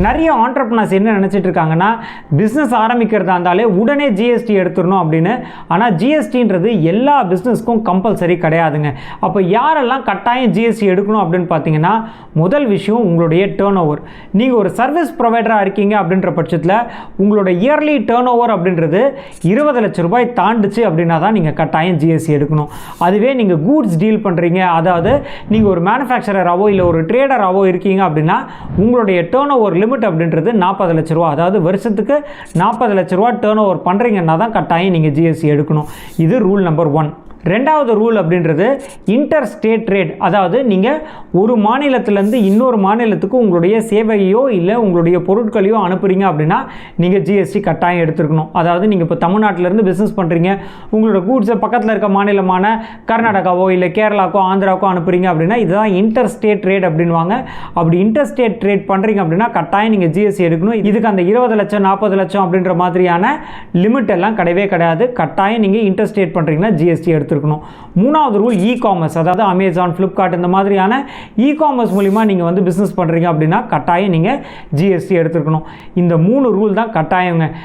நிறைய ஆண்டர்ப்ரனர்ஸ் என்ன நினச்சிட்டு இருக்காங்கன்னா பிஸ்னஸ் ஆரம்பிக்கிறதா இருந்தாலே உடனே ஜிஎஸ்டி எடுத்துடணும் அப்படின்னு. ஆனால் ஜிஎஸ்டின்றது எல்லா பிஸ்னஸ்க்கும் கம்பல்சரி கிடையாதுங்க. அப்போ யாரெல்லாம் கட்டாயம் ஜிஎஸ்டி எடுக்கணும் அப்படின்னு பார்த்தீங்கன்னா, முதல் விஷயம் உங்களுடைய டேர்ன் ஓவர். நீங்கள் ஒரு சர்வீஸ் ப்ரொவைடராக இருக்கீங்க அப்படின்ற பட்சத்தில் உங்களோட இயர்லி டேர்ன் ஓவர் அப்படின்றது 20 லட்ச ரூபாய் தாண்டுச்சு அப்படின்னா தான் நீங்கள் கட்டாயம் ஜிஎஸ்டி எடுக்கணும். அதுவே நீங்கள் கூட்ஸ் டீல் பண்ணுறீங்க, அதாவது நீங்கள் ஒரு மேனுஃபேக்சரராகவோ இல்லை ஒரு ட்ரேடராகவோ இருக்கீங்க அப்படின்னா உங்களுடைய டேர்ன் ஓவர் லிமிட் அப்படின்றது 40 லட்ச ரூபா, அதாவது வருஷத்துக்கு 40 லட்ச ரூபா டேர்ன் ஓவர் பண்ணுறீங்கன்னா தான் கட்டாயம் நீங்கள் ஜிஎஸ்டி எடுக்கணும். இது ரூல் நம்பர் 1. ரெண்டாவது ரூல் அப்படின்றது இன்டர் ஸ்டேட் ட்ரேட். அதாவது நீங்கள் ஒரு மாநிலத்திலேருந்து இன்னொரு மாநிலத்துக்கு உங்களுடைய சேவையோ இல்லை உங்களுடைய பொருட்களையோ அனுப்புகிறீங்க அப்படின்னா நீங்கள் ஜிஎஸ்டி கட்டாயம் எடுத்துருக்கணும். அதாவது நீங்கள் இப்போ தமிழ்நாட்டிலேருந்து பிஸ்னஸ் பண்ணுறீங்க, உங்களோட கூட்ஸை பக்கத்தில் இருக்க மாநிலமான கர்நாடகாவோ இல்லை கேரளாக்கோ ஆந்திராக்கோ அனுப்புகிறீங்க அப்படின்னா இதுதான் இன்டர் ஸ்டேட் ட்ரேட் அப்படின்வாங்க. அப்படி இன்டர் ஸ்டேட் ட்ரேட் பண்ணுறீங்க அப்படின்னா கட்டாயம் நீங்கள் ஜிஎஸ்டி எடுக்கணும். இதுக்கு அந்த 20 லட்சம் 40 லட்சம் அப்படின்ற மாதிரியான லிமிட் எல்லாம் கிடையவே கிடையாது. கட்டாயம் நீங்கள் இன்டர் ஸ்டேட் பண்ணுறீங்கன்னா ஜிஎஸ்டி எடுத்துருக்கணும். மூணாவது ரூல் இ-காமர்ஸ். அதாவது அமேசான், ஃப்ளிப்கார்ட் இந்த மாதிரியான இ-காமர்ஸ் மூலிமா நீங்கள் வந்து பிஸ்னஸ் பண்ணுறீங்க அப்படின்னா கட்டாயம் நீங்கள் ஜிஎஸ்டி எடுத்துருக்கணும். இந்த 3 ரூல் தான் கட்டாயங்க.